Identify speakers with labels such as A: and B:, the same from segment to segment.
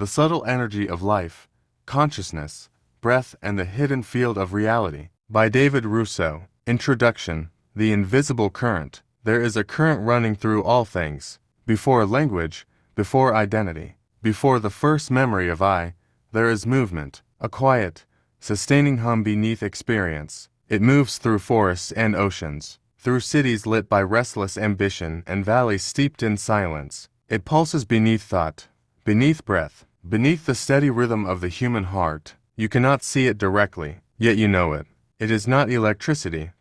A: The subtle energy of life, consciousness, breath, and the hidden field of reality. By David Rousseau. Introduction. The invisible current. There is a current running through all things. Before language, before identity, before the first memory of I, there is movement, a quiet, sustaining hum beneath experience. It moves through forests and oceans, through cities lit by restless ambition and valleys steeped in silence. It pulses beneath thought, beneath breath, beneath the steady rhythm of the human heart. You cannot see it directly, yet you know it. It is not electricity,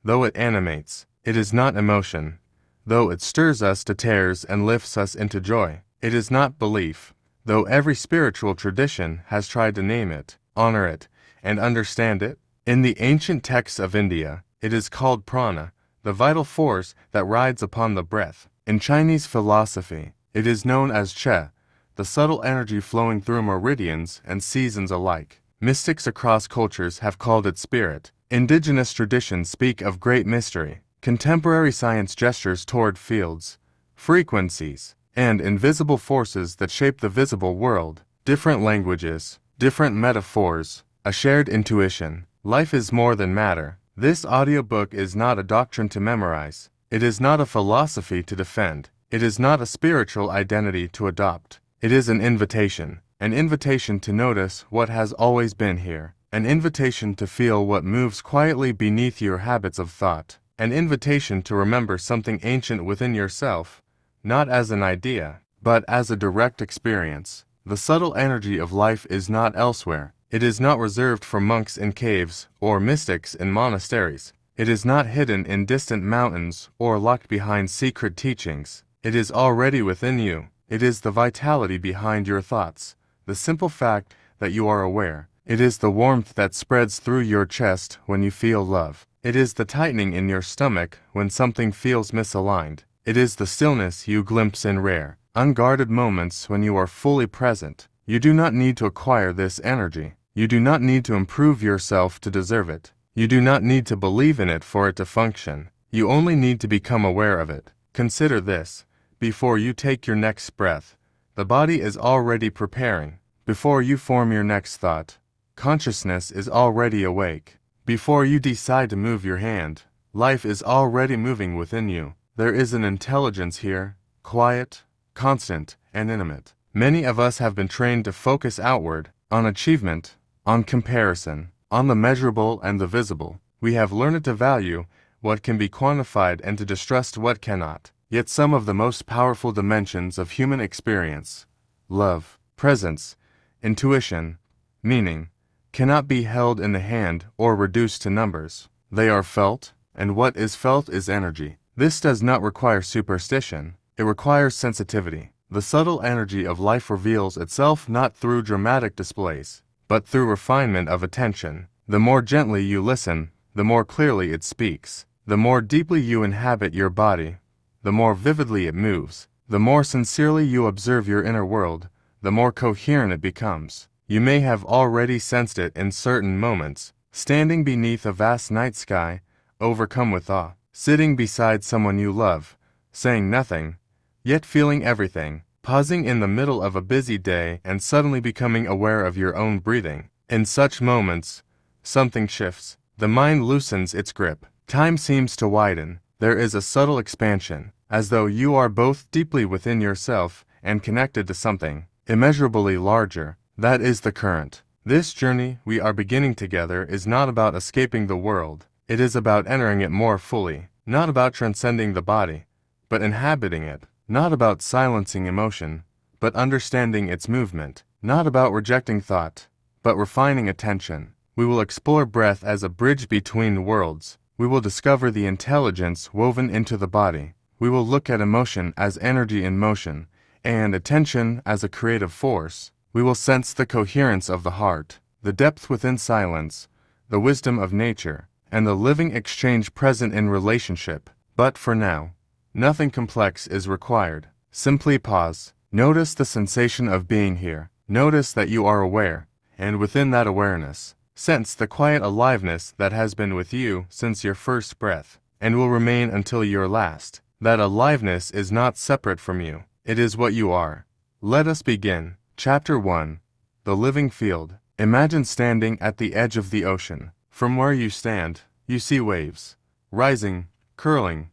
A: though it animates. It is not emotion, though it stirs us to tears and lifts us into joy. It is not belief, though every spiritual tradition has tried to name it, honor it, and understand it. In the ancient texts of India, it is called prana, the vital force that rides upon the breath. In Chinese philosophy, it is known as che, the subtle energy flowing through meridians and seasons alike. Mystics across cultures have called it spirit. Indigenous traditions speak of great mystery. Contemporary science gestures toward fields, frequencies, and invisible forces that shape the visible world. Different languages, different metaphors, a shared intuition. Life is more than matter. This audiobook is not a doctrine to memorize. It is not a philosophy to defend. It is not a spiritual identity to adopt. It is an invitation to notice what has always been here, an invitation to feel what moves quietly beneath your habits of thought, an invitation to remember something ancient within yourself, not as an idea, but as a direct experience. The subtle energy of life is not elsewhere. It is not reserved for monks in caves or mystics in monasteries. It is not hidden in distant mountains or locked behind secret teachings. It is already within you. It is the vitality behind your thoughts, the simple fact that you are aware. It is the warmth that spreads through your chest when you feel love. It is the tightening in your stomach when something feels misaligned. It is the stillness you glimpse in rare, unguarded moments when you are fully present. You do not need to acquire this energy. You do not need to improve yourself to deserve it. You do not need to believe in it for it to function. You only need to become aware of it. Consider this. Before you take your next breath, the body is already preparing. Before you form your next thought, consciousness is already awake. Before you decide to move your hand, life is already moving within you. There is an intelligence here, quiet, constant, and intimate. Many of us have been trained to focus outward, on achievement, on comparison, on the measurable and the visible. We have learned to value what can be quantified and to distrust what cannot. Yet some of the most powerful dimensions of human experience, love, presence, intuition, meaning, cannot be held in the hand or reduced to numbers. They are felt, and what is felt is energy. This does not require superstition. It requires sensitivity. The subtle energy of life reveals itself not through dramatic displays, but through refinement of attention. The more gently you listen, the more clearly it speaks. The more deeply you inhabit your body, the more vividly it moves. The more sincerely you observe your inner world, the more coherent it becomes. You may have already sensed it in certain moments, standing beneath a vast night sky, overcome with awe, sitting beside someone you love, saying nothing, yet feeling everything, pausing in the middle of a busy day and suddenly becoming aware of your own breathing. In such moments, something shifts. The mind loosens its grip. Time seems to widen. There is a subtle expansion, as though you are both deeply within yourself and connected to something immeasurably larger. That is the current. This journey we are beginning together is not about escaping the world. It is about entering it more fully, not about transcending the body, but inhabiting it, not about silencing emotion, but understanding its movement, not about rejecting thought, but refining attention. We will explore breath as a bridge between worlds. We will discover the intelligence woven into the body. We will look at emotion as energy in motion, and attention as a creative force. We will sense the coherence of the heart, the depth within silence, the wisdom of nature, and the living exchange present in relationship. But for now, nothing complex is required. Simply pause. Notice the sensation of being here. Notice that you are aware, and within that awareness, sense the quiet aliveness that has been with you since your first breath, and will remain until your last. That aliveness is not separate from you. It is what you are. Let us begin. Chapter 1. The Living Field. Imagine standing at the edge of the ocean. From where you stand, you see waves, rising, curling,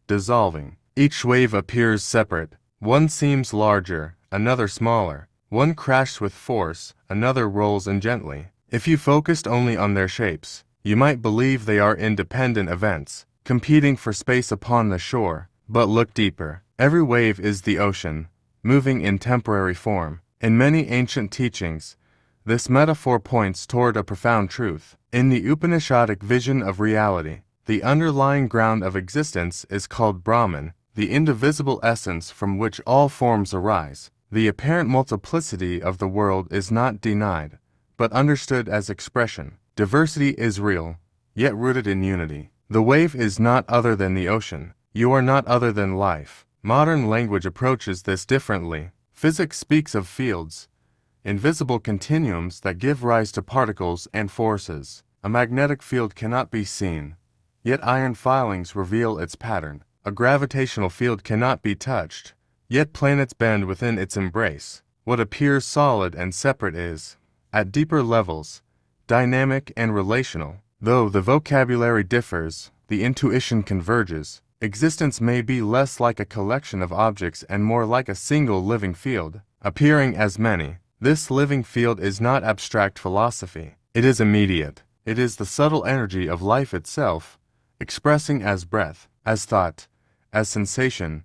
A: dissolving. Each wave appears separate. One seems larger, another smaller. One crashes with force, another rolls in gently. If you focused only on their shapes, you might believe they are independent events, competing for space upon the shore. But look deeper. Every wave is the ocean, moving in temporary form. In many ancient teachings, this metaphor points toward a profound truth. In the Upanishadic vision of reality, the underlying ground of existence is called Brahman, the indivisible essence from which all forms arise. The apparent multiplicity of the world is not denied, but understood as expression. Diversity is real, yet rooted in unity. The wave is not other than the ocean. You are not other than life. Modern language approaches this differently. Physics speaks of fields, invisible continuums that give rise to particles and forces. A magnetic field cannot be seen, yet iron filings reveal its pattern. A gravitational field cannot be touched, yet planets bend within its embrace. What appears solid and separate is, at deeper levels, dynamic and relational. Though the vocabulary differs, the intuition converges. Existence may be less like a collection of objects and more like a single living field, appearing as many. This living field is not abstract philosophy. It is immediate. It is the subtle energy of life itself, expressing as breath, as thought, as sensation,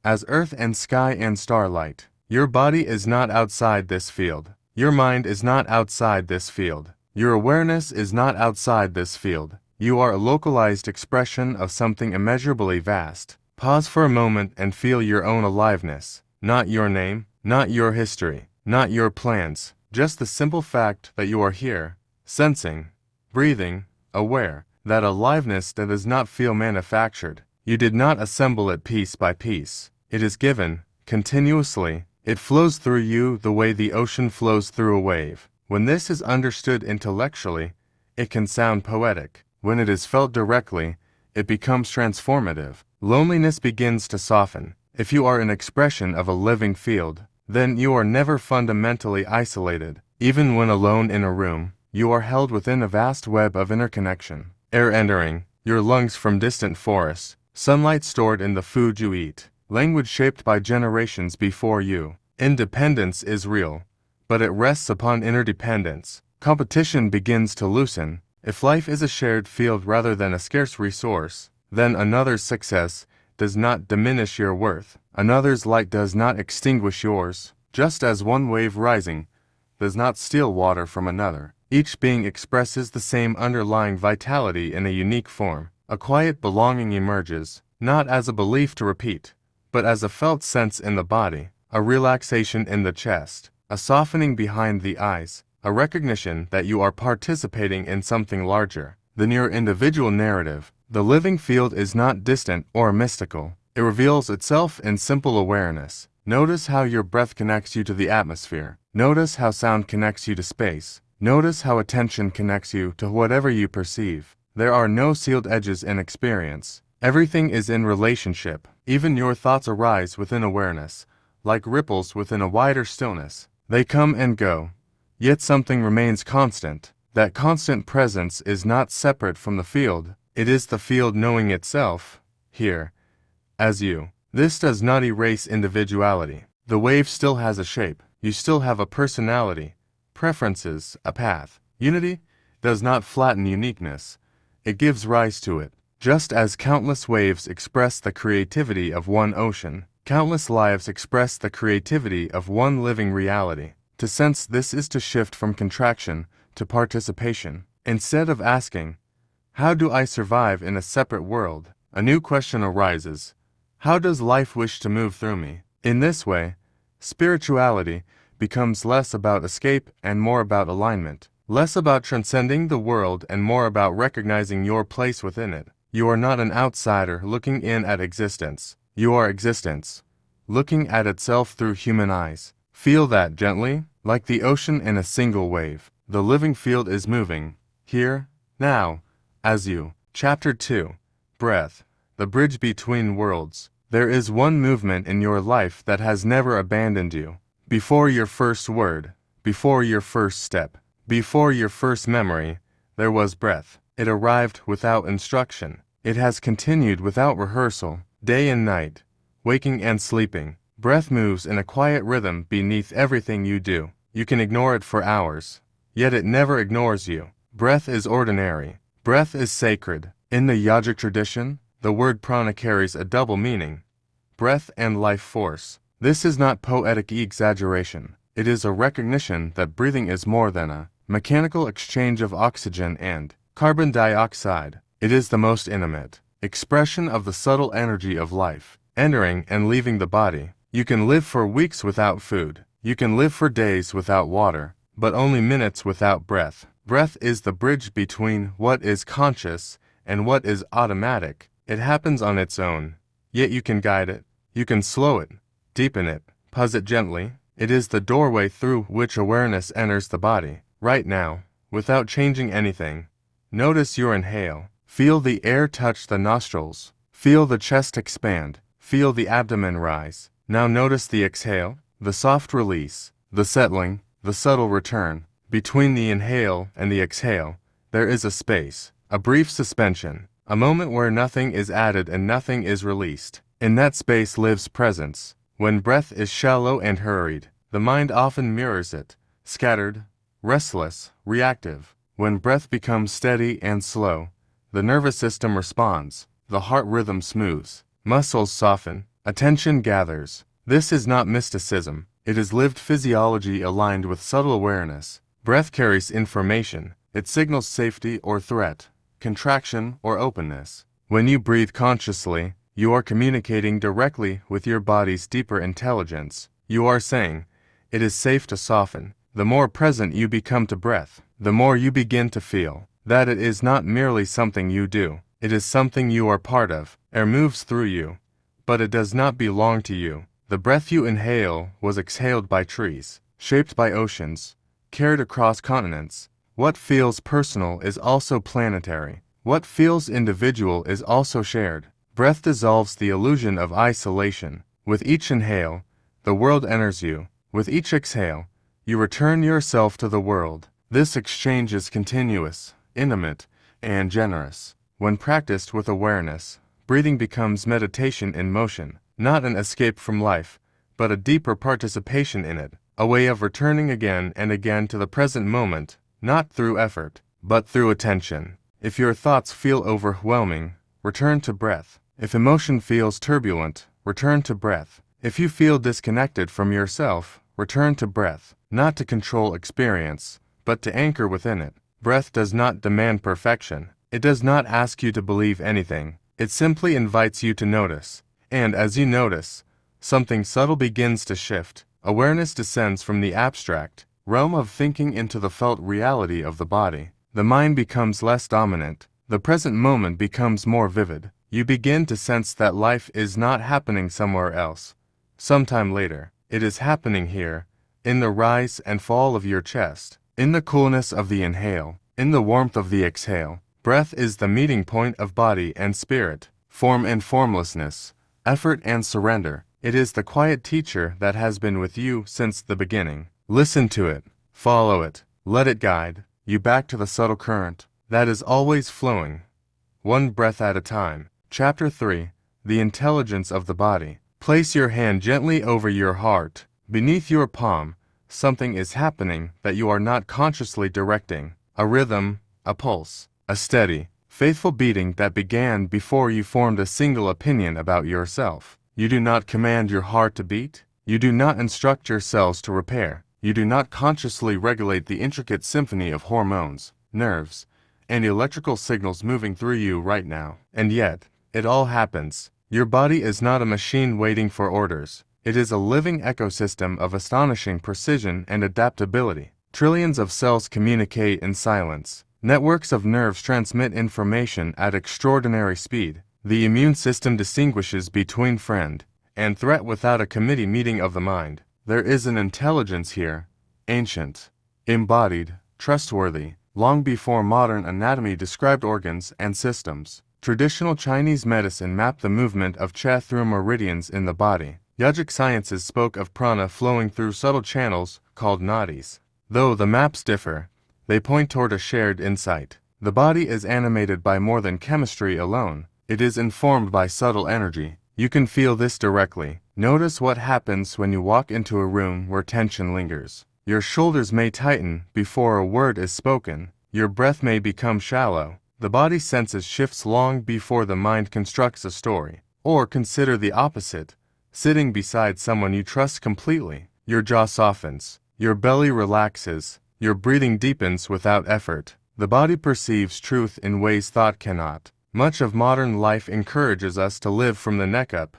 A: as earth and sky and starlight. Your body is not outside this field. Your mind is not outside this field. Your awareness is not outside this field. You are a localized expression of something immeasurably vast. Pause for a moment and feel your own aliveness. Not your name, not your history, not your plans, just the simple fact that you are here, sensing, breathing, aware. That aliveness that does not feel manufactured. You did not assemble it piece by piece. It is given, continuously. It flows through you the way the ocean flows through a wave. When this is understood intellectually, it can sound poetic. When it is felt directly, it becomes transformative. Loneliness begins to soften. If you are an expression of a living field, then you are never fundamentally isolated. Even when alone in a room, you are held within a vast web of interconnection. Air entering your lungs from distant forests, sunlight stored in the food you eat, language shaped by generations before you. Independence is real, but it rests upon interdependence. Competition begins to loosen. If life is a shared field rather than a scarce resource, then another's success does not diminish your worth. Another's light does not extinguish yours, just as one wave rising does not steal water from another. Each being expresses the same underlying vitality in a unique form. A quiet belonging emerges, not as a belief to repeat, but as a felt sense in the body, a relaxation in the chest, a softening behind the eyes, a recognition that you are participating in something larger than your individual narrative. The living field is not distant or mystical. It reveals itself in simple awareness. Notice how your breath connects you to the atmosphere. Notice how sound connects you to space. Notice how attention connects you to whatever you perceive. There are no sealed edges in experience. Everything is in relationship. Even your thoughts arise within awareness, like ripples within a wider stillness. They come and go, yet something remains constant. That constant presence is not separate from the field. It is the field knowing itself, here, as you. This does not erase individuality. The wave still has a shape. You still have a personality, preferences, a path. Unity does not flatten uniqueness. It gives rise to it. Just as countless waves express the creativity of one ocean, countless lives express the creativity of one living reality. To sense this is to shift from contraction to participation. Instead of asking, "How do I survive in a separate world?" a new question arises. How does life wish to move through me? In this way, spirituality becomes less about escape and more about alignment. Less about transcending the world and more about recognizing your place within it. You are not an outsider looking in at existence. You are existence, looking at itself through human eyes. Feel that gently, like the ocean in a single wave. The living field is moving, here, now, as you. Chapter 2. Breath, the bridge between worlds. There is one movement in your life that has never abandoned you. Before your first word, before your first step, before your first memory, there was breath. It arrived without instruction. It has continued without rehearsal, day and night, waking and sleeping. Breath moves in a quiet rhythm beneath everything you do. You can ignore it for hours, yet it never ignores you. Breath is ordinary. Breath is sacred. In the yogic tradition, the word prana carries a double meaning: breath and life force. This is not poetic exaggeration. It is a recognition that breathing is more than a mechanical exchange of oxygen and carbon dioxide. It is the most intimate expression of the subtle energy of life, entering and leaving the body. You can live for weeks without food. You can live for days without water, but only minutes without breath. Breath is the bridge between what is conscious and what is automatic. It happens on its own, yet you can guide it. You can slow it, deepen it, pause it gently. It is the doorway through which awareness enters the body. Right now, without changing anything, notice your inhale. Feel the air touch the nostrils. Feel the chest expand. Feel the abdomen rise. Now notice the exhale, the soft release, the settling, the subtle return. Between the inhale and the exhale, there is a space, a brief suspension, a moment where nothing is added and nothing is released. In that space lives presence. When breath is shallow and hurried, the mind often mirrors it, scattered, restless, reactive. When breath becomes steady and slow, the nervous system responds, the heart rhythm smooths, muscles soften, attention gathers. This is not mysticism. It is lived physiology aligned with subtle awareness. Breath carries information. It signals safety or threat, contraction or openness. When you breathe consciously, you are communicating directly with your body's deeper intelligence. You are saying, it is safe to soften. The more present you become to breath, the more you begin to feel that it is not merely something you do. It is something you are part of. Air moves through you, but it does not belong to you. The breath you inhale was exhaled by trees, shaped by oceans, carried across continents. What feels personal is also planetary. What feels individual is also shared. Breath dissolves the illusion of isolation. With each inhale, the world enters you. With each exhale, you return yourself to the world. This exchange is continuous, intimate, and generous. When practiced with awareness, breathing becomes meditation in motion, not an escape from life, but a deeper participation in it, a way of returning again and again to the present moment, not through effort, but through attention. If your thoughts feel overwhelming, return to breath. If emotion feels turbulent, return to breath. If you feel disconnected from yourself, return to breath, not to control experience, but to anchor within it. Breath does not demand perfection. It does not ask you to believe anything. It simply invites you to notice. And as you notice, something subtle begins to shift. Awareness descends from the abstract realm of thinking into the felt reality of the body. The mind becomes less dominant. The present moment becomes more vivid. You begin to sense that life is not happening somewhere else, sometime later. It is happening here, in the rise and fall of your chest, in the coolness of the inhale, in the warmth of the exhale. Breath is the meeting point of body and spirit, form and formlessness, effort and surrender. It is the quiet teacher that has been with you since the beginning. Listen to it, follow it, let it guide you back to the subtle current that is always flowing, one breath at a time. Chapter 3. The Intelligence of the Body. Place your hand gently over your heart. Beneath your palm, something is happening that you are not consciously directing. A rhythm, a pulse, a steady, faithful beating that began before you formed a single opinion about yourself. You do not command your heart to beat. You do not instruct your cells to repair. You do not consciously regulate the intricate symphony of hormones, nerves, and electrical signals moving through you right now. And yet, it all happens. Your body is not a machine waiting for orders. It is a living ecosystem of astonishing precision and adaptability. Trillions of cells communicate in silence. Networks of nerves transmit information at extraordinary speed. The immune system distinguishes between friend and threat without a committee meeting of the mind. There is an intelligence here, ancient, embodied, trustworthy, long before modern anatomy described organs and systems. Traditional Chinese medicine mapped the movement of qi through meridians in the body. Yogic sciences spoke of prana flowing through subtle channels called nadis. Though the maps differ, they point toward a shared insight. The body is animated by more than chemistry alone. It is informed by subtle energy. You can feel this directly. Notice what happens when you walk into a room where tension lingers. Your shoulders may tighten before a word is spoken. Your breath may become shallow. The body senses shifts long before the mind constructs a story. Or consider the opposite. Sitting beside someone you trust completely, your jaw softens, your belly relaxes, your breathing deepens without effort. The body perceives truth in ways thought cannot. Much of modern life encourages us to live from the neck up,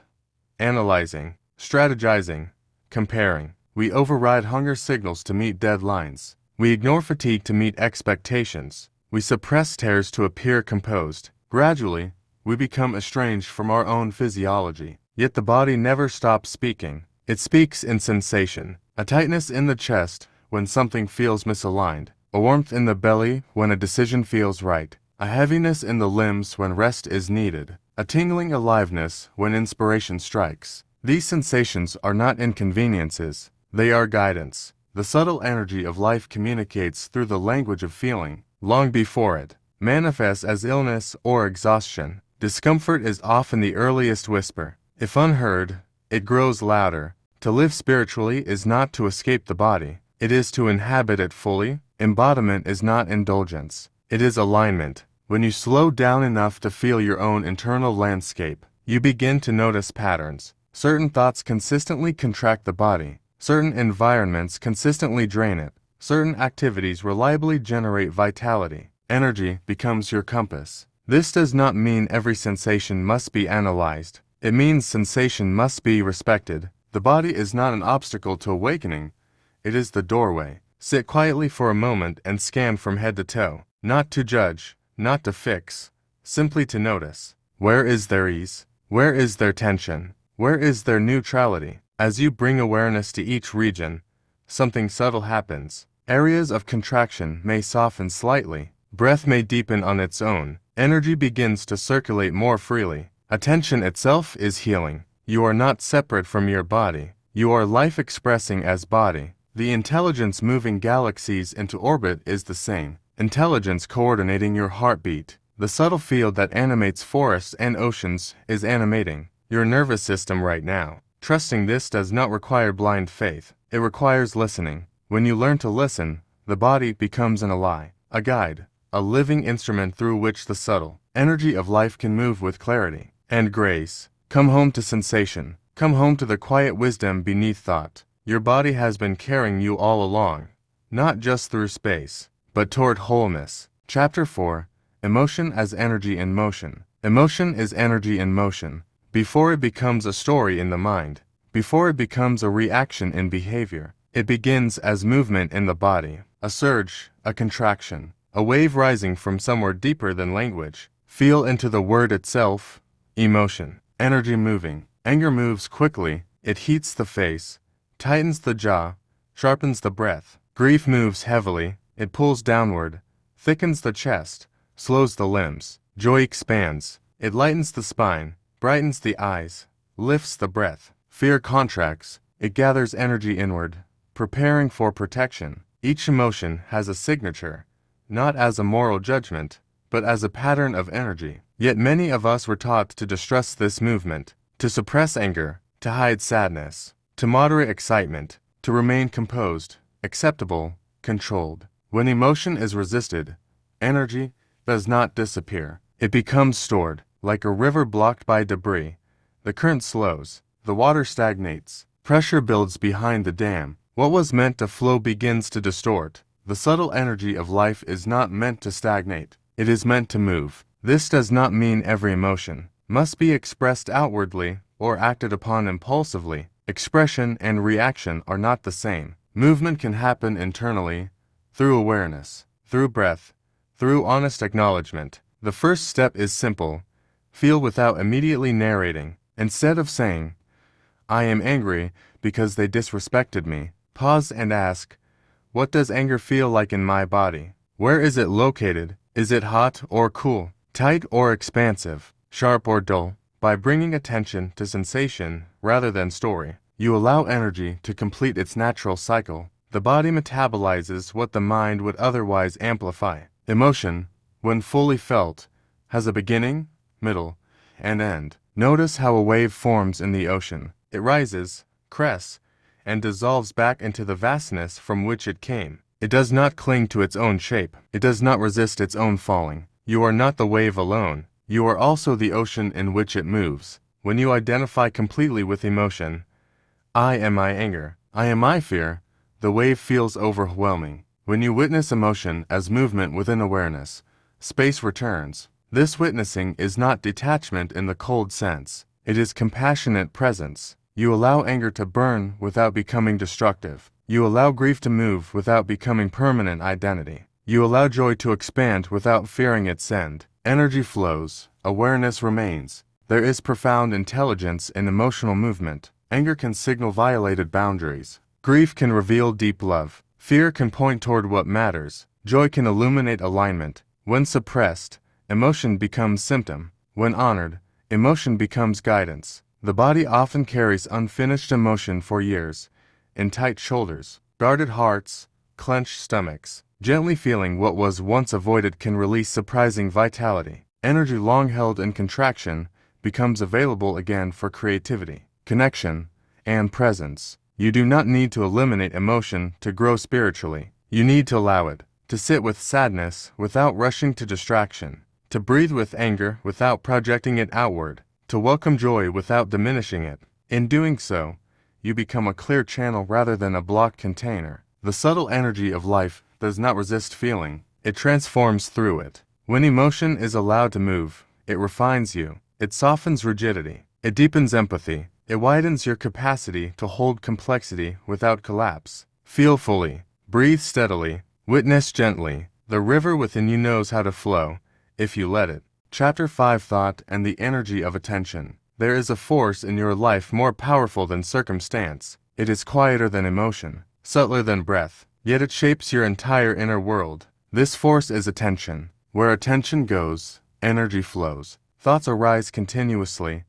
A: analyzing, strategizing, comparing. We override hunger signals to meet deadlines. We ignore fatigue to meet expectations. We suppress tears to appear composed. Gradually, we become estranged from our own physiology. Yet the body never stops speaking. It speaks in sensation. A tightness in the chest when something feels misaligned. A warmth in the belly when a decision feels right. A heaviness in the limbs when rest is needed. A tingling aliveness when inspiration strikes. These sensations are not inconveniences. They are guidance. The subtle energy of life communicates through the language of feeling. Long before it manifests as illness or exhaustion, discomfort is often the earliest whisper. If unheard, it grows louder. To live spiritually is not to escape the body. It is to inhabit it fully. Embodiment is not indulgence. It is alignment. When you slow down enough to feel your own internal landscape, you begin to notice patterns. Certain thoughts consistently contract the body. Certain environments consistently drain it. Certain activities reliably generate vitality. Energy becomes your compass. This does not mean every sensation must be analyzed. It means sensation must be respected. The body is not an obstacle to awakening. It is the doorway. Sit quietly for a moment and scan from head to toe. Not to judge, not to fix, simply to notice. Where is their ease? Where is their tension? Where is their neutrality? As you bring awareness to each region, something subtle happens. Areas of contraction may soften slightly. Breath may deepen on its own. Energy begins to circulate more freely. Attention itself is healing. You are not separate from your body. You are life expressing as body. The intelligence moving galaxies into orbit is the same. Intelligence coordinating your heartbeat. The subtle field that animates forests and oceans is animating your nervous system right now. Trusting this does not require blind faith. It requires listening. When you learn to listen, the body becomes an ally, a guide, a living instrument through which the subtle energy of life can move with clarity and grace. Come home to sensation. Come home to the quiet wisdom beneath thought. Your body has been carrying you all along, not just through space, but toward wholeness. Chapter 4. Emotion as Energy in Motion. Emotion is energy in motion. Before it becomes a story in the mind, before it becomes a reaction in behavior, it begins as movement in the body, a surge, a contraction, a wave rising from somewhere deeper than language. Feel into the word itself. Emotion, energy moving. Anger moves quickly. It heats the face, tightens the jaw, sharpens the breath. Grief moves heavily. It pulls downward, thickens the chest, slows the limbs. Joy expands. It lightens the spine, brightens the eyes, lifts the breath. Fear contracts. It gathers energy inward, preparing for protection. Each emotion has a signature, not as a moral judgment, but as a pattern of energy. Yet many of us were taught to distrust this movement, to suppress anger, to hide sadness, to moderate excitement, to remain composed, acceptable, controlled. When emotion is resisted, energy does not disappear. It becomes stored. Like a river blocked by debris, the current slows, the water stagnates, pressure builds behind the dam. What was meant to flow begins to distort. The subtle energy of life is not meant to stagnate. It is meant to move. This does not mean every emotion must be expressed outwardly or acted upon impulsively. Expression and reaction are not the same. Movement can happen internally, through awareness, through breath, through honest acknowledgement. The first step is simple. Feel without immediately narrating. Instead of saying, "I am angry because they disrespected me," pause and ask, "What does anger feel like in my body? Where is it located? Is it hot or cool? Tight or expansive? Sharp or dull? By bringing attention to sensation rather than story, you allow energy to complete its natural cycle. The body metabolizes what the mind would otherwise amplify. Emotion, when fully felt, has a beginning, middle, and end. Notice how a wave forms in the ocean. It rises, crests, and dissolves back into the vastness from which it came. It does not cling to its own shape. It does not resist its own falling. You are not the wave alone. You are also the ocean in which it moves. When you identify completely with emotion, I am my anger, I am my fear, the wave feels overwhelming. When you witness emotion as movement within awareness, space returns. This witnessing is not detachment in the cold sense. It is compassionate presence. You allow anger to burn without becoming destructive. You allow grief to move without becoming permanent identity. You allow joy to expand without fearing its end. Energy flows, awareness remains. There is profound intelligence in emotional movement. Anger can signal violated boundaries. Grief can reveal deep love. Fear can point toward what matters. Joy can illuminate alignment. When suppressed, emotion becomes symptom. When honored, emotion becomes guidance. The body often carries unfinished emotion for years, in tight shoulders, guarded hearts, clenched stomachs. Gently feeling what was once avoided can release surprising vitality. Energy long held in contraction becomes available again for creativity, connection, and presence. You do not need to eliminate emotion to grow spiritually. You need to allow it, to sit with sadness without rushing to distraction, to breathe with anger without projecting it outward, to welcome joy without diminishing it. In doing so, you become a clear channel rather than a blocked container. The subtle energy of life does not resist feeling, it transforms through it. When emotion is allowed to move, it refines you, it softens rigidity, it deepens empathy, it widens your capacity to hold complexity without collapse. Feel fully, breathe steadily, witness gently. The river within you knows how to flow, if you let it. Chapter 5: Thought and the Energy of Attention. There is a force in your life more powerful than circumstance. It is quieter than emotion, subtler than breath, yet it shapes your entire inner world. This force is attention. Where attention goes, energy flows. Thoughts arise continuously.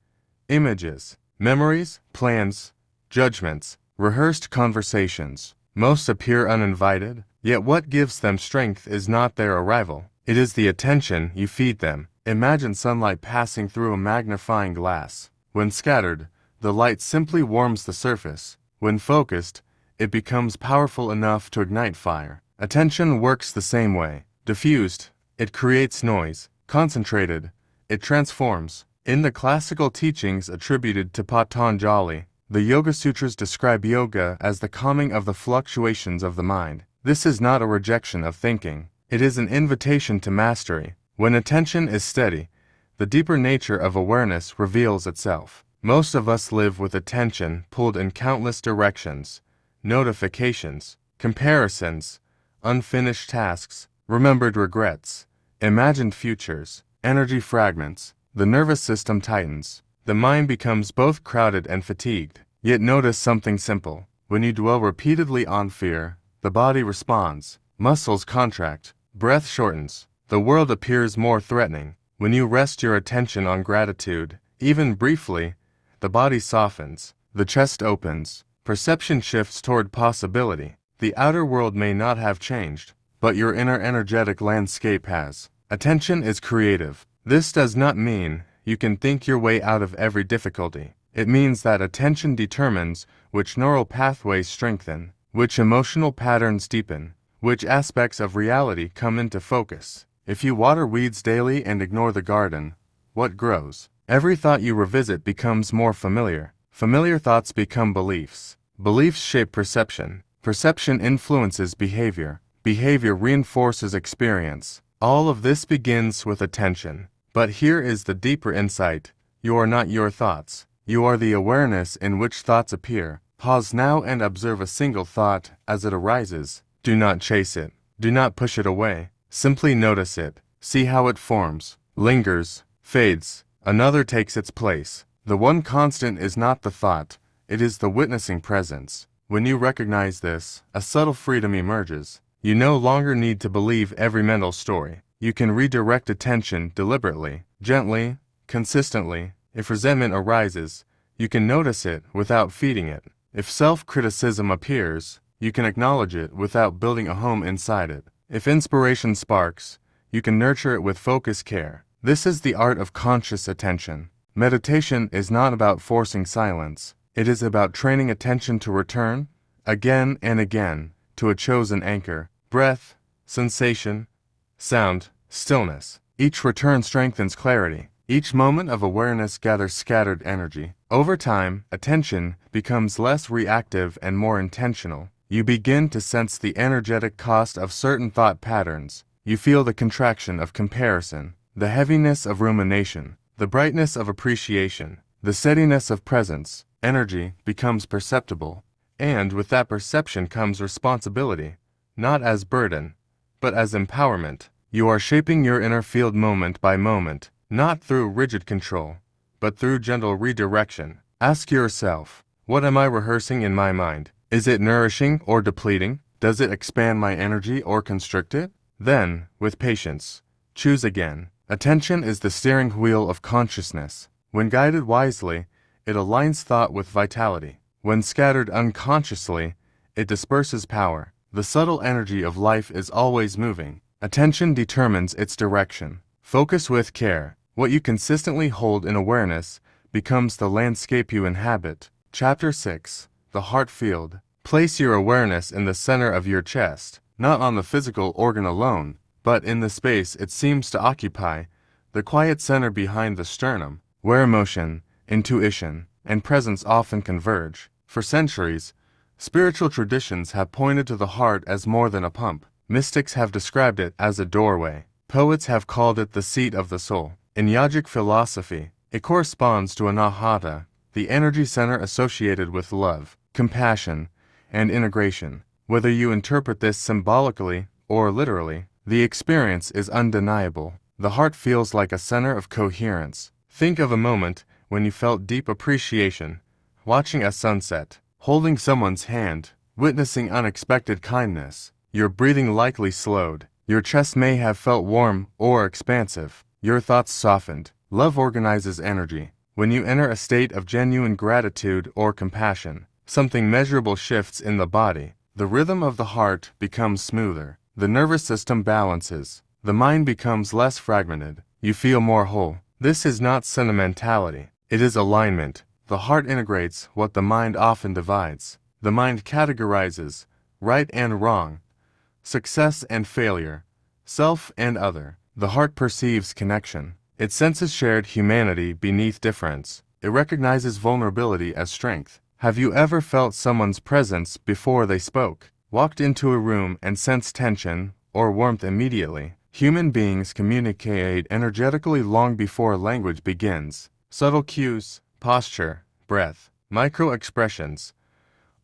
A: Images, memories, plans, judgments, rehearsed conversations. Most appear uninvited, yet what gives them strength is not their arrival. It is the attention you feed them. Imagine sunlight passing through a magnifying glass. When scattered, the light simply warms the surface. When focused, it becomes powerful enough to ignite fire. Attention works the same way. Diffused, it creates noise. Concentrated, it transforms. In the classical teachings attributed to Patanjali, the Yoga Sutras describe yoga as the calming of the fluctuations of the mind. This is not a rejection of thinking. It is an invitation to mastery. When attention is steady, the deeper nature of awareness reveals itself. Most of us live with attention pulled in countless directions. Notifications, comparisons, unfinished tasks, remembered regrets, imagined futures, energy fragments. The nervous system tightens. The mind becomes both crowded and fatigued. Yet notice something simple. When you dwell repeatedly on fear, the body responds. Muscles contract, breath shortens. The world appears more threatening. When you rest your attention on gratitude, even briefly, the body softens. The chest opens. Perception shifts toward possibility. The outer world may not have changed, but your inner energetic landscape has. Attention is creative. This does not mean you can think your way out of every difficulty. It means that attention determines which neural pathways strengthen, which emotional patterns deepen, which aspects of reality come into focus. If you water weeds daily and ignore the garden, what grows? Every thought you revisit becomes more familiar. Familiar thoughts become beliefs. Beliefs shape perception. Perception influences behavior. Behavior reinforces experience. All of this begins with attention. But here is the deeper insight. You are not your thoughts. You are the awareness in which thoughts appear. Pause now and observe a single thought as it arises. Do not chase it. Do not push it away. Simply notice it. See how it forms, lingers, fades. Another takes its place. The one constant is not the thought. It is the witnessing presence. When you recognize this, a subtle freedom emerges. You no longer need to believe every mental story. You can redirect attention deliberately, gently, consistently. If resentment arises, you can notice it without feeding it. If self-criticism appears, you can acknowledge it without building a home inside it. If inspiration sparks, you can nurture it with focused care. This is the art of conscious attention. Meditation is not about forcing silence. It is about training attention to return, again and again, to a chosen anchor. Breath, sensation, sound, stillness. Each return strengthens clarity. Each moment of awareness gathers scattered energy. Over time, attention becomes less reactive and more intentional. You begin to sense the energetic cost of certain thought patterns. You feel the contraction of comparison, the heaviness of rumination, the brightness of appreciation, the steadiness of presence. Energy becomes perceptible, and with that perception comes responsibility, not as burden, but as empowerment. You are shaping your inner field moment by moment, not through rigid control, but through gentle redirection. Ask yourself, what am I rehearsing in my mind? Is it nourishing or depleting? Does it expand my energy or constrict it? Then, with patience, choose again. Attention is the steering wheel of consciousness. When guided wisely, it aligns thought with vitality. When scattered unconsciously, it disperses power. The subtle energy of life is always moving. Attention determines its direction. Focus with care. What you consistently hold in awareness becomes the landscape you inhabit. Chapter 6. The Heart Field. Place your awareness in the center of your chest, not on the physical organ alone, but in the space it seems to occupy, the quiet center behind the sternum, where emotion, intuition, and presence often converge. For centuries, spiritual traditions have pointed to the heart as more than a pump. Mystics have described it as a doorway. Poets have called it the seat of the soul. In yogic philosophy, it corresponds to anahata, the energy center associated with love, compassion, and integration. Whether you interpret this symbolically or literally, the experience is undeniable. The heart feels like a center of coherence. Think of a moment when you felt deep appreciation, watching a sunset, holding someone's hand, witnessing unexpected kindness. Your breathing likely slowed. Your chest may have felt warm or expansive. Your thoughts softened. Love organizes energy. When you enter a state of genuine gratitude or compassion, something measurable shifts in the body. The rhythm of the heart becomes smoother. The nervous system balances. The mind becomes less fragmented. You feel more whole. This is not sentimentality. It is alignment. The heart integrates what the mind often divides. The mind categorizes right and wrong, success and failure, self and other. The heart perceives connection. It senses shared humanity beneath difference. It recognizes vulnerability as strength. Have you ever felt someone's presence before they spoke? Walked into a room and sensed tension or warmth immediately? Human beings communicate energetically long before language begins. Subtle cues, posture, breath, micro-expressions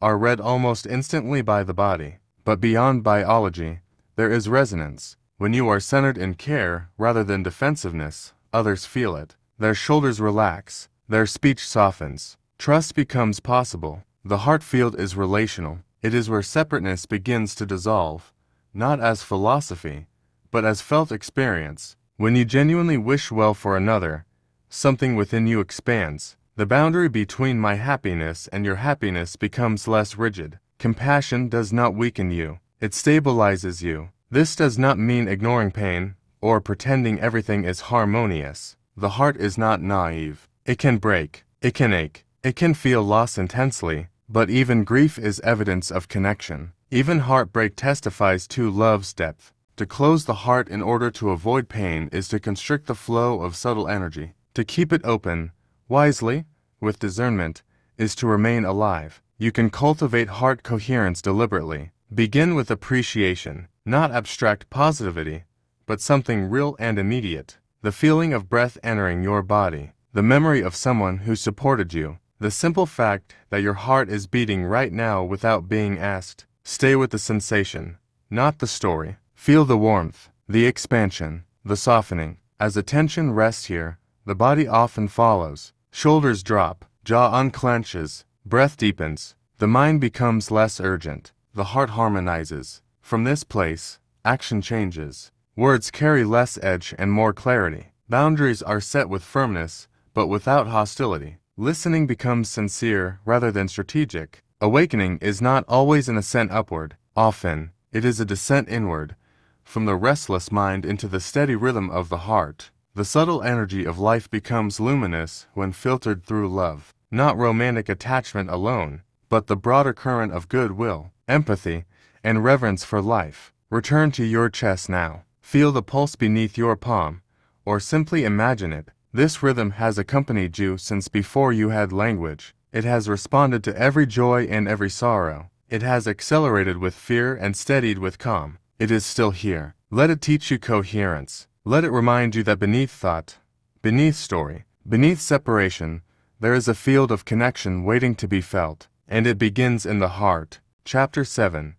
A: are read almost instantly by the body. But beyond biology, there is resonance. When you are centered in care rather than defensiveness, others feel it. Their shoulders relax. Their speech softens. Trust becomes possible. The heart field is relational. It is where separateness begins to dissolve, not as philosophy, but as felt experience. When you genuinely wish well for another, something within you expands. The boundary between my happiness and your happiness becomes less rigid. Compassion does not weaken you. It stabilizes you. This does not mean ignoring pain or pretending everything is harmonious. The heart is not naive. It can break. It can ache. It can feel loss intensely, but even grief is evidence of connection. Even heartbreak testifies to love's depth. To close the heart in order to avoid pain is to constrict the flow of subtle energy. To keep it open, wisely, with discernment, is to remain alive. You can cultivate heart coherence deliberately. Begin with appreciation, not abstract positivity, but something real and immediate. The feeling of breath entering your body, the memory of someone who supported you, the simple fact that your heart is beating right now without being asked. Stay with the sensation, not the story. Feel the warmth, the expansion, the softening. As attention rests here, the body often follows. Shoulders drop, jaw unclenches, breath deepens. The mind becomes less urgent. The heart harmonizes. From this place, action changes. Words carry less edge and more clarity. Boundaries are set with firmness, but without hostility. Listening becomes sincere rather than strategic. Awakening is not always an ascent upward. Often, it is a descent inward, from the restless mind into the steady rhythm of the heart. The subtle energy of life becomes luminous when filtered through love. Not romantic attachment alone, but the broader current of goodwill, empathy, and reverence for life. Return to your chest now. Feel the pulse beneath your palm, or simply imagine it. This rhythm has accompanied you since before you had language. It has responded to every joy and every sorrow. It has accelerated with fear and steadied with calm. It is still here. Let it teach you coherence. Let it remind you that beneath thought, beneath story, beneath separation, there is a field of connection waiting to be felt, and it begins in the heart. Chapter 7.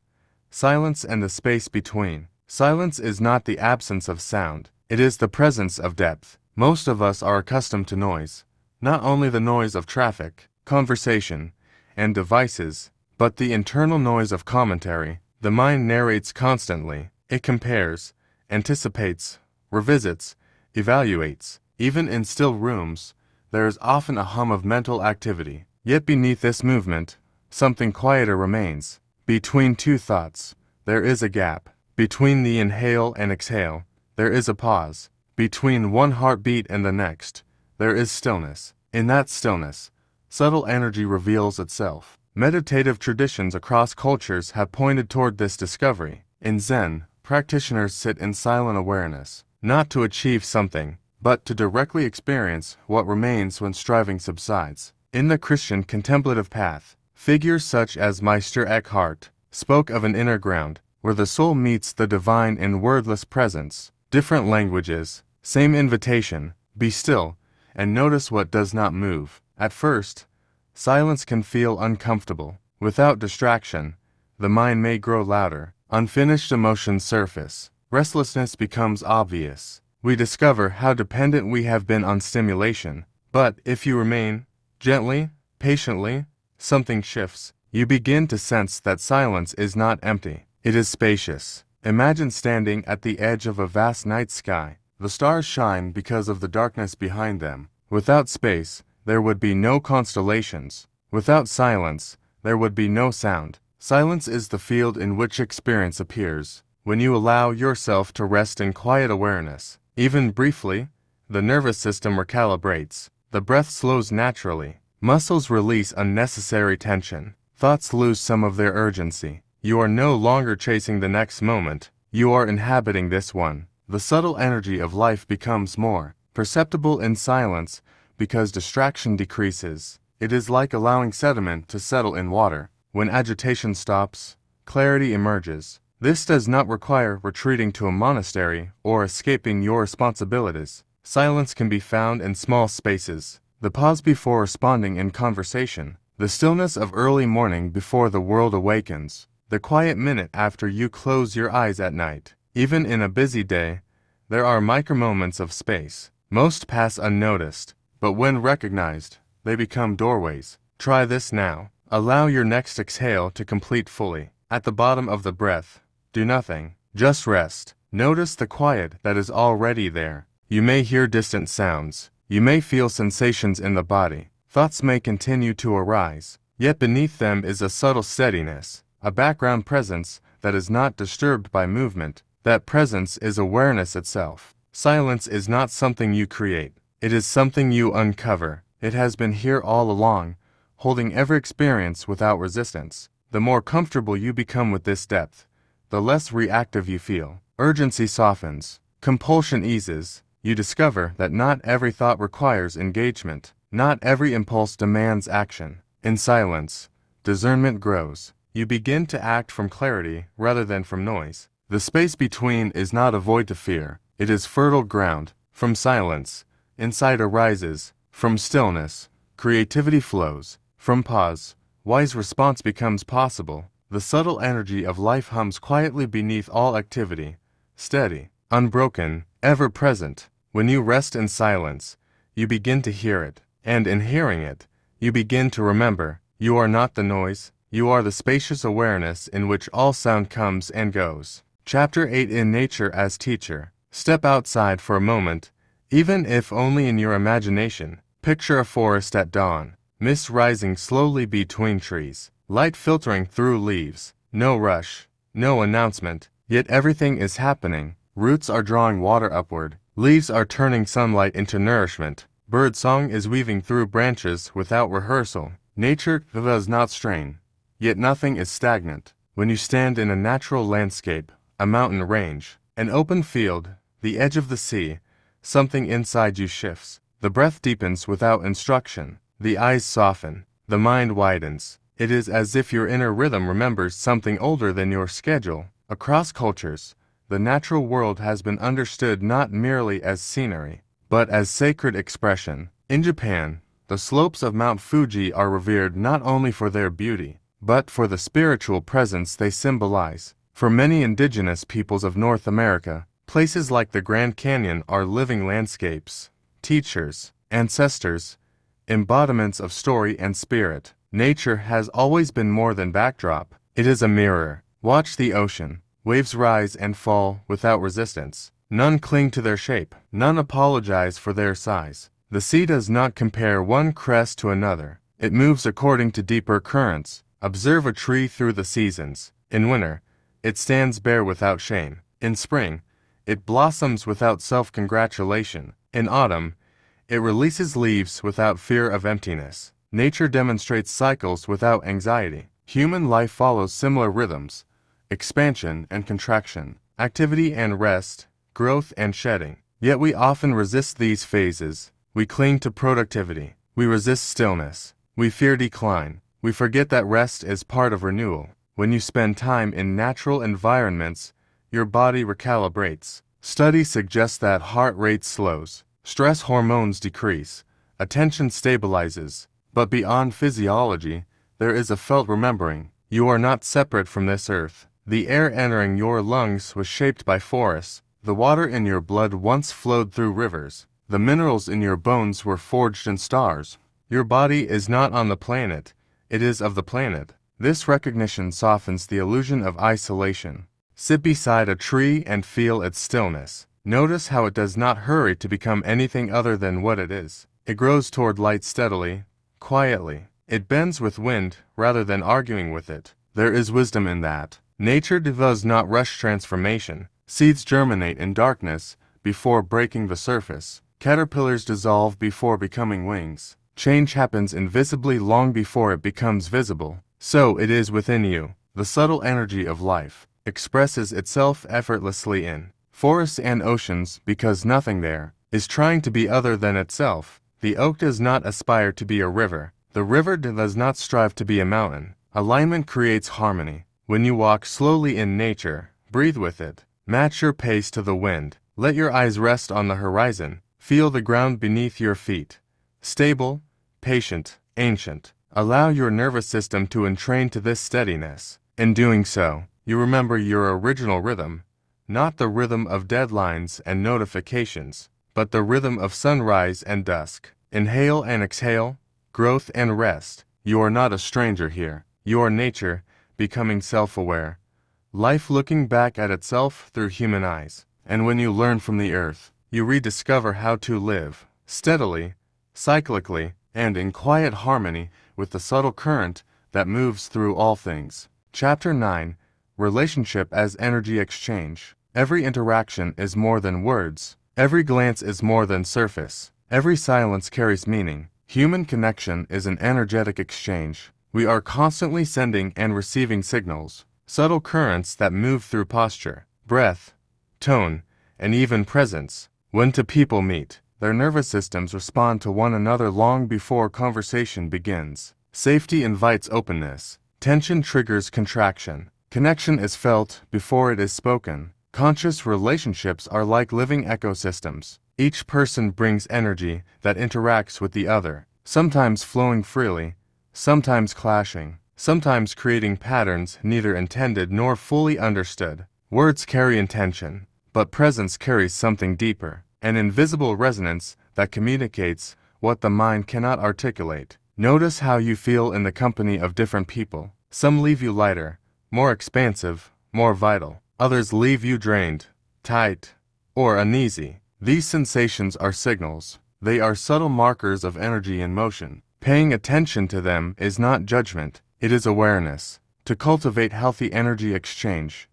A: Silence and the space between. Silence is not the absence of sound. It is the presence of depth. Most of us are accustomed to noise, not only the noise of traffic, conversation, and devices, but the internal noise of commentary. The mind narrates constantly. It compares, anticipates, revisits, evaluates. Even in still rooms, there is often a hum of mental activity. Yet beneath this movement, something quieter remains. Between two thoughts, there is a gap. Between the inhale and exhale, there is a pause. Between one heartbeat and the next, there is stillness. In that stillness, subtle energy reveals itself. Meditative traditions across cultures have pointed toward this discovery. In Zen, practitioners sit in silent awareness, not to achieve something, but to directly experience what remains when striving subsides. In the Christian contemplative path, figures such as Meister Eckhart spoke of an inner ground, where the soul meets the divine in wordless presence. Different languages, same invitation: be still, and notice what does not move. At first, silence can feel uncomfortable. Without distraction, the mind may grow louder. Unfinished emotions surface. Restlessness becomes obvious. We discover how dependent we have been on stimulation. But if you remain, gently, patiently, something shifts. You begin to sense that silence is not empty. It is spacious. Imagine standing at the edge of a vast night sky. The stars shine because of the darkness behind them. Without space, there would be no constellations. Without silence, there would be no sound. Silence is the field in which experience appears. When you allow yourself to rest in quiet awareness, even briefly, the nervous system recalibrates. The breath slows naturally. Muscles release unnecessary tension. Thoughts lose some of their urgency. You are no longer chasing the next moment. You are inhabiting this one. The subtle energy of life becomes more perceptible in silence because distraction decreases. It is like allowing sediment to settle in water. When agitation stops, clarity emerges. This does not require retreating to a monastery or escaping your responsibilities. Silence can be found in small spaces. The pause before responding in conversation. The stillness of early morning before the world awakens. The quiet minute after you close your eyes at night. Even in a busy day, there are micro-moments of space. Most pass unnoticed, but when recognized, they become doorways. Try this now. Allow your next exhale to complete fully. At the bottom of the breath, do nothing. Just rest. Notice the quiet that is already there. You may hear distant sounds. You may feel sensations in the body. Thoughts may continue to arise. Yet beneath them is a subtle steadiness, a background presence that is not disturbed by movement. That presence is awareness itself. Silence is not something you create. It is something you uncover. It has been here all along, holding every experience without resistance. The more comfortable you become with this depth, the less reactive you feel. Urgency softens. Compulsion eases. You discover that not every thought requires engagement. Not every impulse demands action. In silence, discernment grows. You begin to act from clarity rather than from noise. The space between is not a void to fear. It is fertile ground. From silence, insight arises. From stillness, creativity flows. From pause, wise response becomes possible. The subtle energy of life hums quietly beneath all activity, steady, unbroken, ever present. When you rest in silence, you begin to hear it, and in hearing it, you begin to remember. You are not the noise, you are the spacious awareness in which all sound comes and goes. Chapter 8. In Nature as Teacher. Step outside for a moment, even if only in your imagination. Picture a forest at dawn, mist rising slowly between trees, light filtering through leaves, no rush, no announcement, yet everything is happening. Roots are drawing water upward, leaves are turning sunlight into nourishment, bird song is weaving through branches without rehearsal. Nature does not strain, yet nothing is stagnant. When you stand in a natural landscape, a mountain range, an open field, the edge of the sea, something inside you shifts. The breath deepens without instruction. The eyes soften. The mind widens. It is as if your inner rhythm remembers something older than your schedule. Across cultures, the natural world has been understood not merely as scenery, but as sacred expression. In Japan, the slopes of Mount Fuji are revered not only for their beauty, but for the spiritual presence they symbolize. For many indigenous peoples of North America, places like the Grand Canyon are living landscapes, teachers, ancestors, embodiments of story and spirit. Nature has always been more than backdrop. It is a mirror. Watch the ocean. Waves rise and fall without resistance. None cling to their shape. None apologize for their size. The sea does not compare one crest to another. It moves according to deeper currents. Observe a tree through the seasons. In winter, it stands bare without shame. In spring, it blossoms without self-congratulation. In autumn, it releases leaves without fear of emptiness. Nature demonstrates cycles without anxiety. Human life follows similar rhythms: expansion and contraction, activity and rest, growth and shedding. Yet we often resist these phases. We cling to productivity. We resist stillness. We fear decline. We forget that rest is part of renewal. When you spend time in natural environments, your body recalibrates. Studies suggest that heart rate slows, stress hormones decrease, attention stabilizes. But beyond physiology, there is a felt remembering. You are not separate from this earth. The air entering your lungs was shaped by forests. The water in your blood once flowed through rivers. The minerals in your bones were forged in stars. Your body is not on the planet. It is of the planet. This recognition softens the illusion of isolation. Sit beside a tree and feel its stillness. Notice how it does not hurry to become anything other than what it is. It grows toward light steadily, quietly. It bends with wind rather than arguing with it. There is wisdom in that. Nature does not rush transformation. Seeds germinate in darkness before breaking the surface. Caterpillars dissolve before becoming wings. Change happens invisibly long before it becomes visible. So it is within you. The subtle energy of life expresses itself effortlessly in forests and oceans because nothing there is trying to be other than itself. The oak does not aspire to be a river. The river does not strive to be a mountain. Alignment creates harmony. When you walk slowly in nature, breathe with it. Match your pace to the wind. Let your eyes rest on the horizon. Feel the ground beneath your feet. Stable, patient, ancient. Allow your nervous system to entrain to this steadiness. In doing so, you remember your original rhythm, not the rhythm of deadlines and notifications, but the rhythm of sunrise and dusk. Inhale and exhale, growth and rest. You are not a stranger here. You are nature, becoming self-aware. Life looking back at itself through human eyes. And when you learn from the earth, you rediscover how to live, steadily, cyclically, and in quiet harmony with the subtle current that moves through all things. Chapter 9. Relationship as Energy Exchange. Every interaction is more than words. Every glance is more than surface. Every silence carries meaning. Human connection is an energetic exchange. We are constantly sending and receiving signals, subtle currents that move through posture, breath, tone, and even presence. When two people meet, their nervous systems respond to one another long before conversation begins. Safety invites openness. Tension triggers contraction. Connection is felt before it is spoken. Conscious relationships are like living ecosystems. Each person brings energy that interacts with the other, sometimes flowing freely, sometimes clashing, sometimes creating patterns neither intended nor fully understood. Words carry intention, but presence carries something deeper, an invisible resonance that communicates what the mind cannot articulate. Notice how you feel in the company of different people. Some leave you lighter, more expansive, more vital. Others leave you drained, tight, or uneasy. These sensations are signals. They are subtle markers of energy in motion. Paying attention to them is not judgment, it is awareness. To cultivate healthy energy exchange,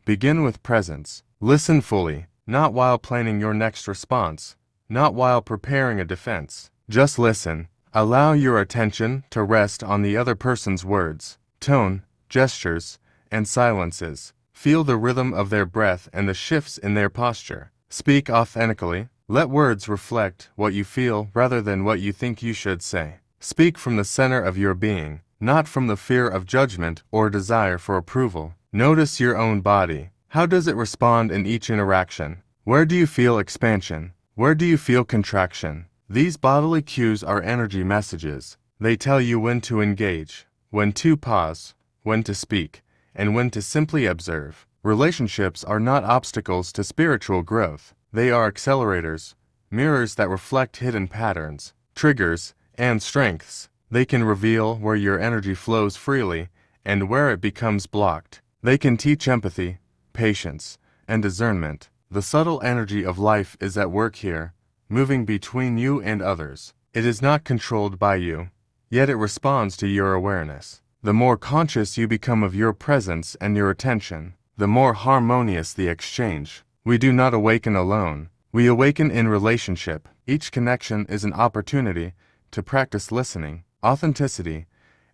A: begin with presence. Listen fully, not while planning your next response, not while preparing a defense. Just listen. Allow your attention to rest on the other person's words, tone, gestures, and silences. Feel the rhythm of their breath and the shifts in their posture. Speak authentically. Let words reflect what you feel rather than what you think you should say. Speak from the center of your being, not from the fear of judgment or desire for approval. Notice your own body. How does it respond in each interaction? Where do you feel expansion? Where do you feel contraction? These bodily cues are energy messages. They tell you when to engage, when to pause, when to speak, and when to simply observe. Relationships are not obstacles to spiritual growth. They are accelerators, mirrors that reflect hidden patterns, triggers, and strengths. They can reveal where your energy flows freely and where it becomes blocked. They can teach empathy, patience, and discernment. The subtle energy of life is at work here, moving between you and others. It is not controlled by you, yet it responds to your awareness. The more conscious you become of your presence and your attention, the more harmonious the exchange. We do not awaken alone. We awaken in relationship. Each connection is an opportunity to practice listening, authenticity,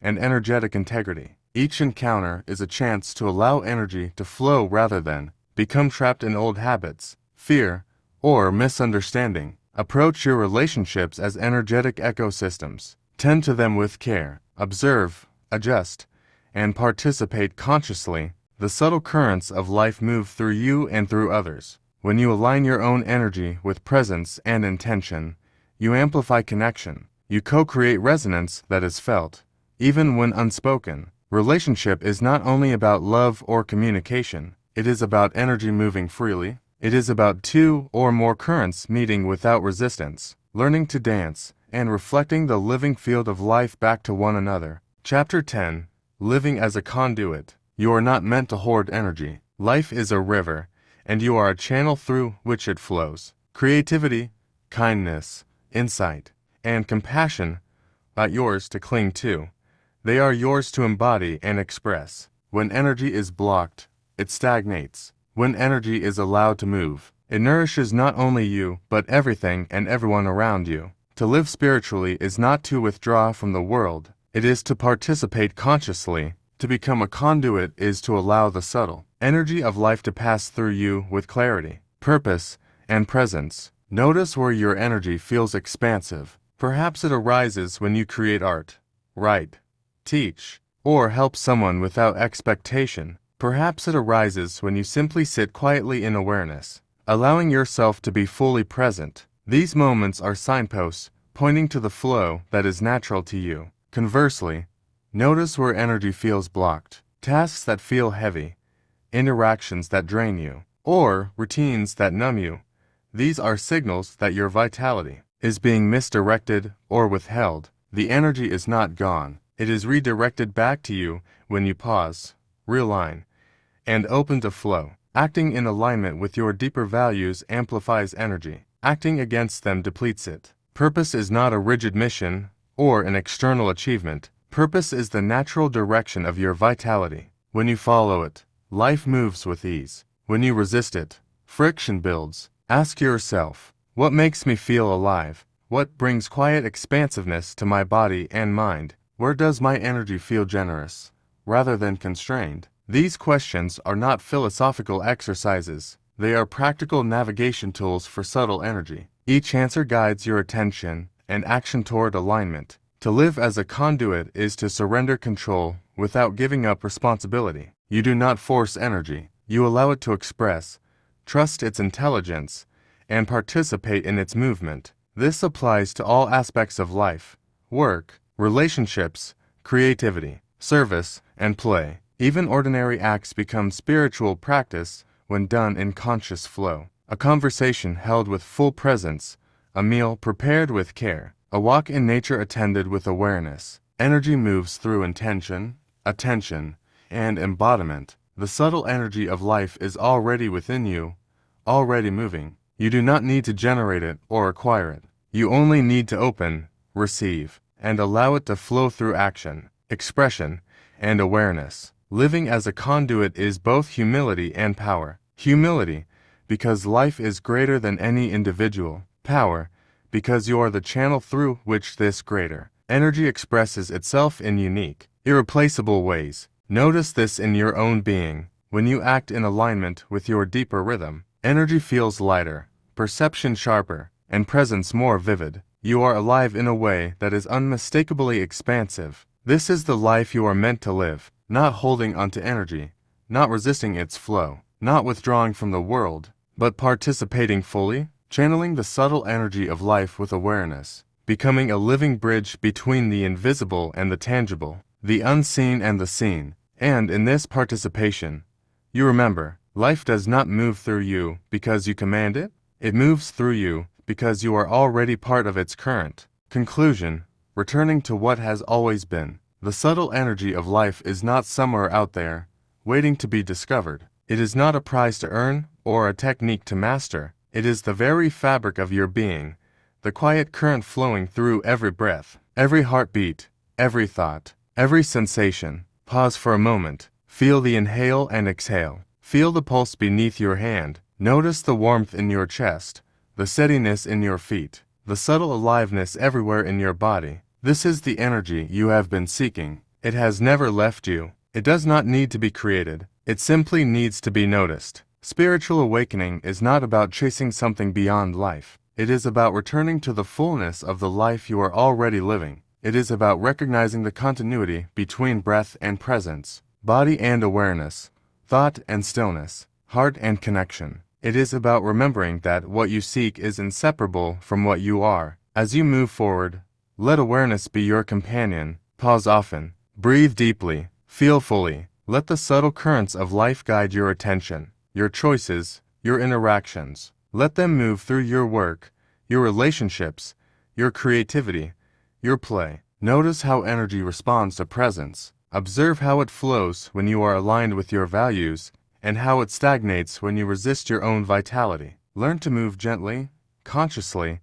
A: and energetic integrity. Each encounter is a chance to allow energy to flow rather than become trapped in old habits, fear, or misunderstanding. Approach your relationships as energetic ecosystems. Tend to them with care. Observe, adjust, and participate consciously. The subtle currents of life move through you and through others. When you align your own energy with presence and intention, you amplify connection. You co-create resonance that is felt, even when unspoken. Relationship is not only about love or communication. It is about energy moving freely. It is about two or more currents meeting without resistance, learning to dance, and reflecting the living field of life back to one another. Chapter 10. Living as a conduit. You are not meant to hoard energy. Life is a river, and you are a channel through which it flows. Creativity, kindness, insight, and compassion are yours to cling to. They are yours to embody and express. When energy is blocked, it stagnates. When energy is allowed to move, it nourishes not only you, but everything and everyone around you. To live spiritually is not to withdraw from the world. It is to participate consciously. To become a conduit is to allow the subtle energy of life to pass through you with clarity, purpose, and presence. Notice where your energy feels expansive. Perhaps it arises when you create art, write, teach, or help someone without expectation. Perhaps it arises when you simply sit quietly in awareness, allowing yourself to be fully present. These moments are signposts pointing to the flow that is natural to you. Conversely, notice where energy feels blocked, tasks that feel heavy, interactions that drain you, or routines that numb you. These are signals that your vitality is being misdirected or withheld. The energy is not gone. It is redirected back to you when you pause, realign, and open to flow. Acting in alignment with your deeper values amplifies energy. Acting against them depletes it. Purpose is not a rigid mission or an external achievement. Purpose is the natural direction of your vitality. When you follow it, life moves with ease. When you resist it, friction builds. Ask yourself, what makes me feel alive? What brings quiet expansiveness to my body and mind? Where does my energy feel generous, rather than constrained? These questions are not philosophical exercises. They are practical navigation tools for subtle energy. Each answer guides your attention and action toward alignment. To live as a conduit is to surrender control without giving up responsibility. You do not force energy. You allow it to express, trust its intelligence, and participate in its movement. This applies to all aspects of life: work, relationships, creativity, service, and play. Even ordinary acts become spiritual practice when done in conscious flow. A conversation held with full presence, a meal prepared with care, a walk in nature attended with awareness. Energy moves through intention, attention, and embodiment. The subtle energy of life is already within you, already moving. You do not need to generate it or acquire it. You only need to open, receive, and allow it to flow through action, expression, and awareness. Living as a conduit is both humility and power. Humility, because life is greater than any individual. Power, because you are the channel through which this greater energy expresses itself in unique, irreplaceable ways. Notice this in your own being. When you act in alignment with your deeper rhythm, energy feels lighter, perception sharper, and presence more vivid. You are alive in a way that is unmistakably expansive. This is the life you are meant to live, not holding onto energy, not resisting its flow, not withdrawing from the world, but participating fully, channeling the subtle energy of life with awareness, becoming a living bridge between the invisible and the tangible, the unseen and the seen. And in this participation, you remember, life does not move through you because you command it. It moves through you because you are already part of its current. Conclusion: returning to what has always been. The subtle energy of life is not somewhere out there, waiting to be discovered. It is not a prize to earn or a technique to master. It is the very fabric of your being, the quiet current flowing through every breath, every heartbeat, every thought, every sensation. Pause for a moment. Feel the inhale and exhale. Feel the pulse beneath your hand. Notice the warmth in your chest, the steadiness in your feet, the subtle aliveness everywhere in your body. This is the energy you have been seeking. It has never left you. It does not need to be created. It simply needs to be noticed. Spiritual awakening is not about chasing something beyond life. It is about returning to the fullness of the life you are already living. It is about recognizing the continuity between breath and presence, body and awareness, thought and stillness, heart and connection. It is about remembering that what you seek is inseparable from what you are. As you move forward, let awareness be your companion. Pause often. Breathe deeply. Feel fully. Let the subtle currents of life guide your attention, your choices, your interactions. Let them move through your work, your relationships, your creativity, your play. Notice how energy responds to presence. Observe how it flows when you are aligned with your values, and how it stagnates when you resist your own vitality. Learn to move gently, consciously,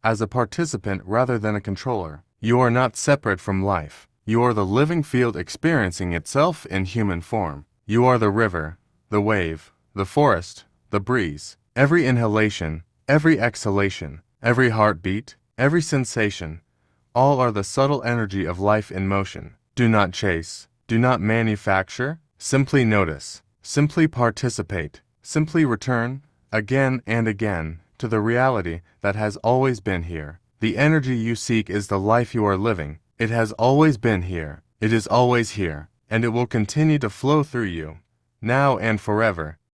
A: as a participant rather than a controller. You are not separate from life. You are the living field experiencing itself in human form. You are the river, the wave, the forest, the breeze. Every inhalation, every exhalation, every heartbeat, every sensation, all are the subtle energy of life in motion. Do not chase, do not manufacture, simply notice, simply participate, simply return, again and again, to the reality that has always been here. The energy you seek is the life you are living. It has always been here. It is always here, and it will continue to flow through you, now and forever.